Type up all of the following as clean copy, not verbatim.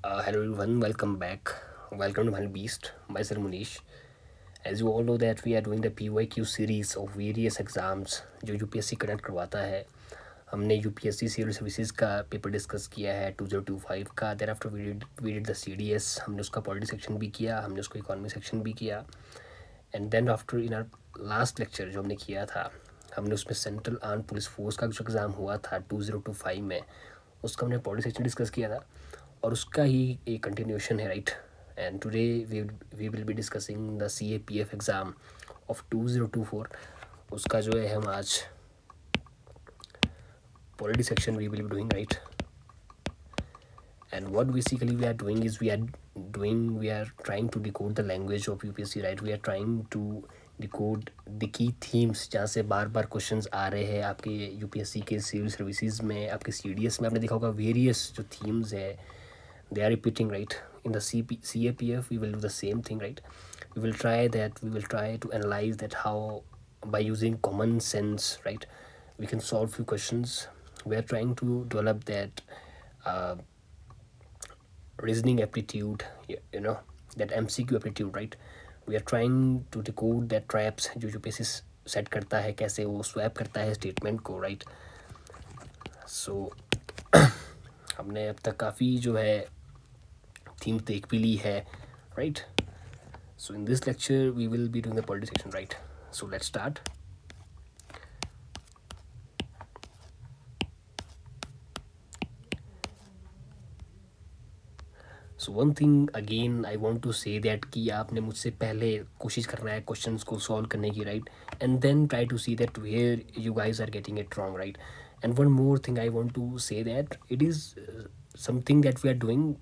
Hello everyone, welcome back. Welcome to my beast. Myself Munish. As you all know that we are doing the PYQ series of various exams जो UPSC conduct करवाता है. हमने UPSC civil services का paper discuss किया है 2025 का. Thereafter we did the CDS. हमने उसका पॉलिटी सेक्शन भी किया, हमने उसको इकोनॉमी सेक्शन भी किया. And then after in our last lecture जो हमने किया था, हमने उसमें सेंट्रल आर्म पुलिस फोर्स का जो एग्ज़ाम हुआ था 2025 में, उसका हमने पॉलिटी सेक्शन डिस्कस किया था और उसका ही एक कंटिन्यूशन है, right. And today we will be discussing the CAPF exam of 2024. उसका जो है हम आज polity section we will be doing, right. And what basically we are doing is we are trying to decode the language of UPSC, right. We are trying to decode the key themes जहाँ से बार बार questions आ रहे हैं आपके UPSC के civil services में, आपके CDS में. आपने देखा होगा वेरियस जो थीम्स है they are repeating, right. In the CAPF we will do the same thing, right. We will try to analyze that how by using common sense, right, we can solve few questions. We are trying to develop that uh, reasoning aptitude, that MCQ aptitude, right. We are trying to decode that traps जो UPSC set करता है, कैसे वो swap करता है statement को, right. सो हमने अब तक काफ़ी जो है थीम देख भी ली है, right. So in this lecture we will be doing the polity section, right. So let's start. So one thing again I want to say that कि आपने मुझसे पहले कोशिश करना है क्वेश्चंस को सॉल्व करने की, right. And then try to see that where you guys are getting it wrong, right. And one more thing I want to say that it is something that we are doing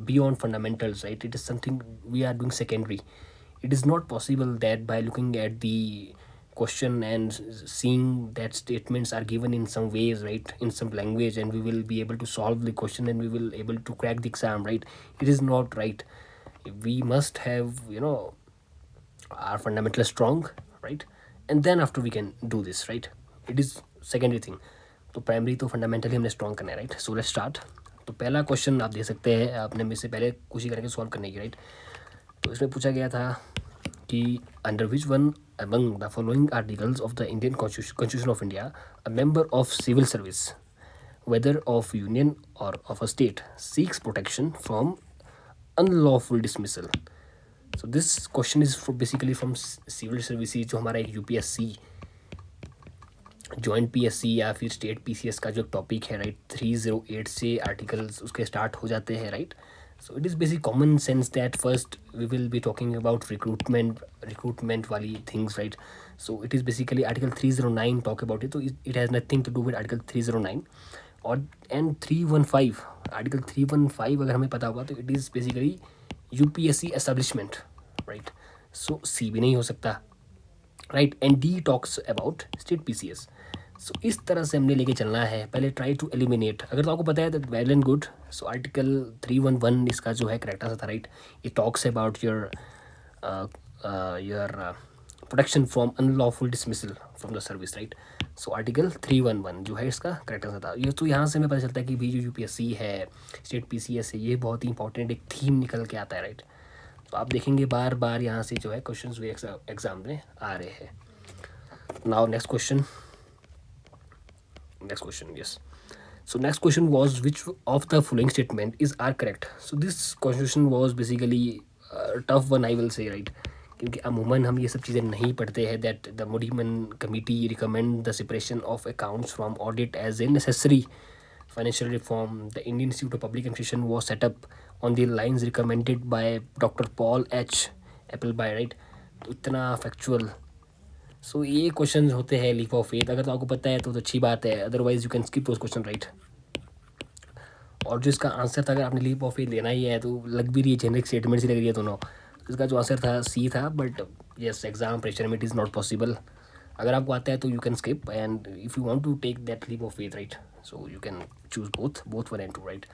beyond fundamentals, right. It is something we are doing secondary. It is not possible that by looking at the question and seeing that statements are given in some ways, right, in some language, and we will be able to solve the question and we will able to crack the exam, right. It is not right. We must have our fundamentals strong, right, and then after we can do this, right. It is secondary thing. तो primary तो fundamentally हमने strong करना है, right. So let's start. तो पहला question आप दे सकते हैं, आपने मेरे से पहले कोशिश करेंगे सॉल्व करने की, राइट. तो इसमें पूछा गया था कि under which one among the following articles of the Indian constitution of India a member of civil service whether of union or of a state seeks protection from unlawful dismissal. So this question is basically from civil services, जो हमारा एक UPSC joint PSC या फिर state PCS का जो topic है, right. 308 से articles उसके स्टार्ट हो जाते हैं, right. So it is basic common sense that first we will be talking about recruitment वाली things, right. So it is basically article 309 talk about it. तो it has nothing to do with article 309 और and 315. Article 315 अगर हमें पता होगा तो it is basically UPSC establishment, right. So C भी नहीं हो सकता, right. And D talks about state PCS. सो इस तरह से हमने लेके चलना है. पहले ट्राई टू एलिमिनेट, अगर तो आपको पता है तो well and good. So article 311 इसका जो है करेक्ट आंसर था, right. It talks about your protection from unlawful dismissal from the service, right. So article 311 जो है इसका करेक्ट आंसर था. ये तो यहाँ से हमें पता चलता है कि भी जो UPSC है, स्टेट PCS है, ये बहुत ही इंपॉर्टेंट एक थीम निकल के आता है, राइट. तो आप देखेंगे बार बार यहाँ से जो है क्वेश्चंस भी एग्जाम में आ रहे हैं. Now next question, yes. So next question was which of the following statement is are correct. So this question was basically tough one, I will say, right. क्योंकि अमूमन हम ये सब चीज़ें नहीं पढ़ते हैं. That the Muddiman committee recommend the separation of accounts from audit as a necessary financial reform. The Indian Institute of Public Administration was set up on the lines recommended by doctor Paul H. Appleby, right. तो इतना factual. सो ये question होते हैं leap of faith. अगर तो आपको पता है तो अच्छी बात है, otherwise you can skip those question, right. और जो इसका आंसर था, अगर आपने लीप ऑफ फेथ लेना ही है तो लग भी रही है जेनरिक स्टेटमेंट सी लग रही है दोनों. इसका जो आंसर था C था, बट यस एग्जाम प्रेशर में इट इज़ नॉट पॉसिबल. अगर आपको आता है तो you can skip, and if you want to take that leap of faith, right, so you can choose both 1 and 2, right.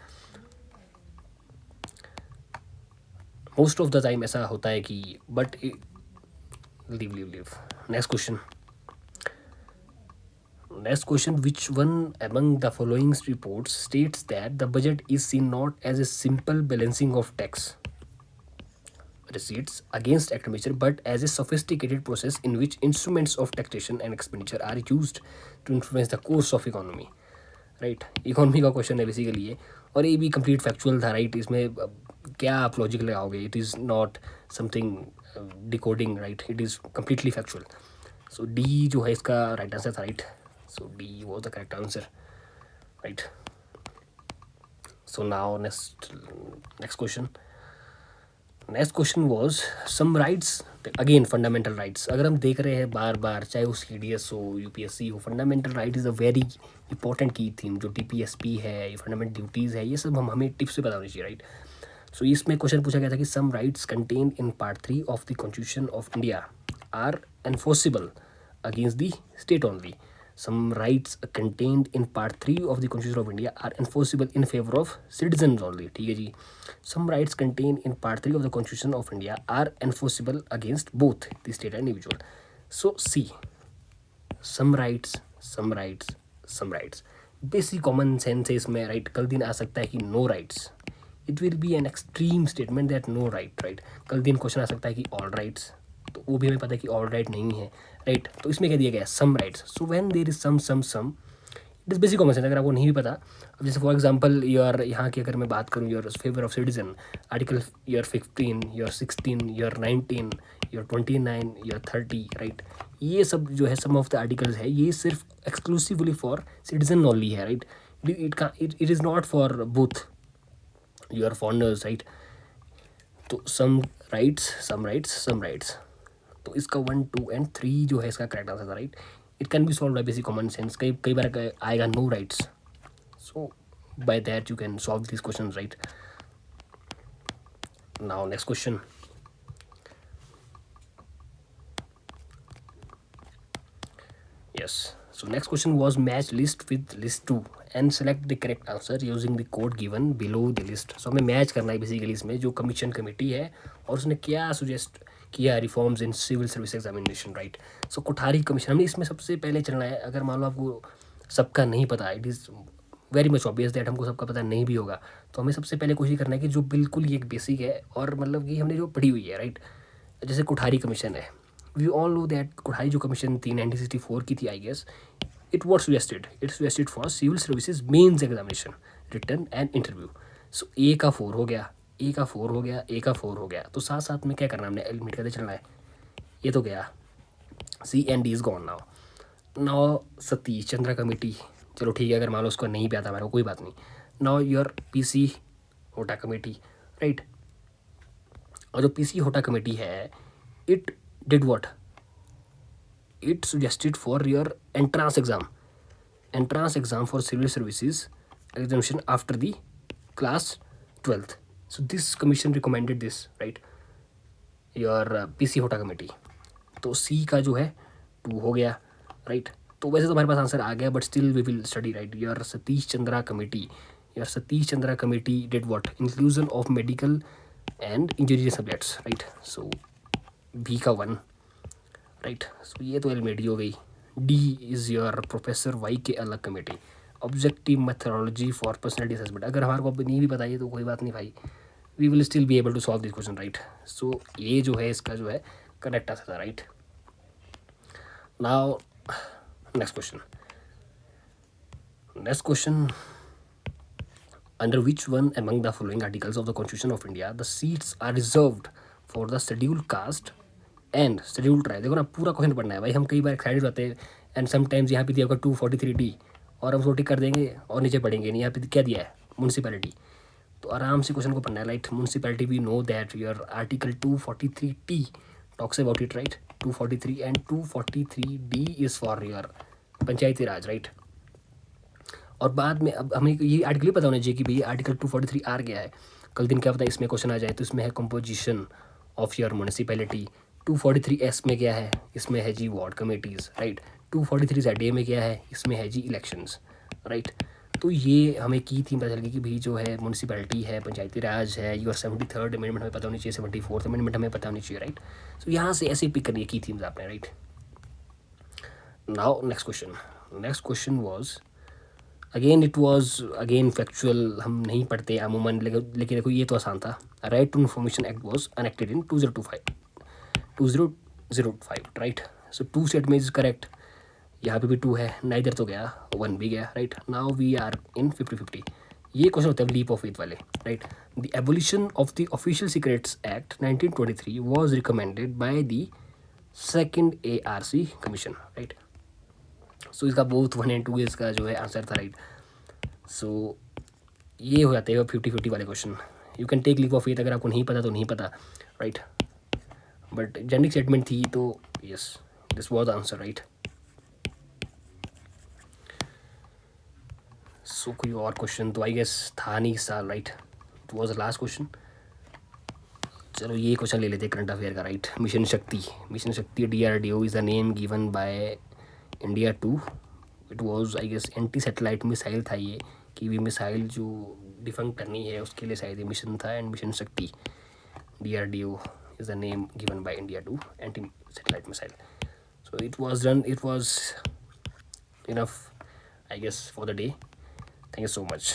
Most of the time ऐसा होता है कि but leave. Next Next question, which one among the following reports states that the budget is seen not as a simple balancing of tax receipts against expenditure but as a sophisticated process in which instruments of taxation and expenditure are used to influence the course of economy? Right, economy का question है basically ये, और ये भी complete factual था right. इसमें क्या आप लॉजिक लगाओगे? It is not something decoding right, it is completely factual. So D जो है इसका राइट आंसर था right. So D was the correct answer right. So now next question was some rights, again fundamental rights. अगर हम देख रहे हैं बार बार, चाहे वो CDS हो, UPSC हो, fundamental right is a very important की थीम. जो TPSP है, ये फंडामेंटल ड्यूटीज़ है, ये सब हमें टिप्स से पता होनी चाहिए राइट. सो इसमें क्वेश्चन पूछा गया था कि some rights contain in part 3 of the constitution of India are enforceable against the state only. Some rights contained in part 3 of the Constitution of India are enforceable in favor of citizens only. ठीक है जी. Some rights contained in part 3 of the Constitution of India are enforceable against both the state and individual. So C. Some rights. Basic common sense है इसमें right. कल दिन आ सकता है कि no rights. It will be an extreme statement that no right right. कल दिन question आ सकता है कि all rights, तो वो भी हमें पता है कि ऑल राइट नहीं है राइट. तो इसमें क्या दिया गया है? Some rights. So when there is some it is basic common sense. अगर आपको नहीं भी पता, अब जैसे फॉर एग्जांपल योर यहाँ की अगर मैं बात करूँ, your favour of citizen article your 15, your 16, your 19, your 29, your 30 right. ये सब जो है सम ऑफ द आर्टिकल्स है, ये सिर्फ एक्सक्लूसिवली फॉर सिटीजन ओनली है right. It is not for both your foreigners right. तो सम राइट्स. तो इसका 1, 2 and 3 जो है इसका करेक्ट आंसर था right. It can be solve by basic common sense. कई बार आएगा no rights. So by that you can solve this question right. Now next question. Yes. So next question was match list with list 2 and select the correct answer using the code given below the list. So हमें match करना है basically इसमें जो commission committee है और उसने क्या suggest किया reforms in civil service examination right. So Kothari commission, हमें इसमें सबसे पहले चलना है. अगर मान लो आपको सबका नहीं पता, it is very much obvious that हमको सबका पता नहीं भी होगा, तो हमें सबसे पहले कोशिश करना है कि जो बिल्कुल ये एक बेसिक है और मतलब कि हमने जो पढ़ी हुई है राइट. जैसे कोठारी कमीशन है, we all know that Kothari जो कमीशन थी 1964 की थी I guess. It was suggested for civil services mains examination written and interview. So a का 4 हो गया. तो साथ साथ में क्या करना है, हमने एलिमिनेट करते चलना है. ये तो गया, C and D is gone. Now Satish Chandra committee, चलो ठीक है, अगर मान लो उसको नहीं भी आता हमारे को कोई बात नहीं. Now your PC Hota committee right. और जो PC होटा कमेटी है, it did what, it suggested for your entrance exam for civil services examination after the class 12th. So this commission recommended this right, your PC Hota committee. तो C का जो है 2 हो गया right. तो वैसे तो हमारे पास आंसर आ गया, but still we will study right. Your Satish Chandra committee did what, inclusion of medical and engineering subjects right. So B का 1 राइट. सो ये तो एलिमिनेट हो गई. D is your professor Y K Alagh committee, objective methodology for personality assessment. अगर हमारे को नहीं भी बताइए तो कोई बात नहीं भाई, we will still be able to solve this question right. So ये जो है इसका जो है करेक्ट आंसर था right. Now next question. Under which one among the following articles of the Constitution of India the seats are reserved for the scheduled caste and scheduled tribe. देखो ना, पूरा क्वेश्चन पढ़ना है भाई. हम कई बार एक्साइटेड होते हैं एंड समटाइम्स यहाँ पे दिया होगा 243D और हम सोटी कर देंगे और नीचे पढ़ेंगे नहीं. यहाँ पे क्या दिया है, म्यूनसिपैलिटी. तो आराम से क्वेश्चन को पढ़ना है right. Municipality we know that your article 243T talks about it right. 243 and 243D is for your Panchayati Raj right. और बाद में अब हमें ये आर्टिकल भी पता होना चाहिए कि भाई आर्टिकल 243 आ गया है. कल दिन क्या पता इसमें क्वेश्चन आ जाए. तो इसमें है composition of your municipality. 243S में क्या है, इसमें है जी वार्ड कमेटीज़ राइट. 243ZA में क्या है, इसमें है जी इलेक्शंस राइट. तो ये हमें की थीम पता चल गई कि भाई जो है म्यूनसिपैलिटी है, पंचायती राज है. योर 73rd अमेंडमेंट हमें पता होनी चाहिए, 74th अमेंडमेंट हमें पता होनी चाहिए राइट. सो यहाँ से ऐसे पिक करनी है की थीम्स आपने right. Now next question. Next question was again, it was again factual, हम नहीं पढ़ते अमूमन, लेकिन देखो ये तो आसान था. Right to information act was enacted in 2005, right. So 2 statement is correct. यहाँ पे भी 2 है, नाइदर तो गया, 1 भी गया, right. Now we are in 50-50. ये क्वेश्चन होता है लीप ऑफ फेथ वाले, right. The abolition of the official secrets act 1923 was recommended by the second ARC commission, right. So इसका बोथ 1 and 2 इसका जो है आंसर था, राइट. सो ये हो जाते हैं 50-50 वाले question. You can take leap of faith, अगर आपको नहीं पता तो नहीं पता, राइट. बट जेंडिक स्टेटमेंट थी तो yes, this was the answer, right. So कोई और क्वेश्चन तो आई गेस था नहीं इस साल, right. It was the last question. चलो ये क्वेश्चन ले लेते हैं करंट अफेयर का, right. Mission Shakti DRDO is the name given by India to. It was I guess anti satellite missile था ये, कि भी मिसाइल जो डिफंक करनी है उसके लिए शायद ये मिशन था. And mission Shakti DRDO is the name given by India to anti-satellite missile. So it was enough, I guess, for the day. Thank you so much.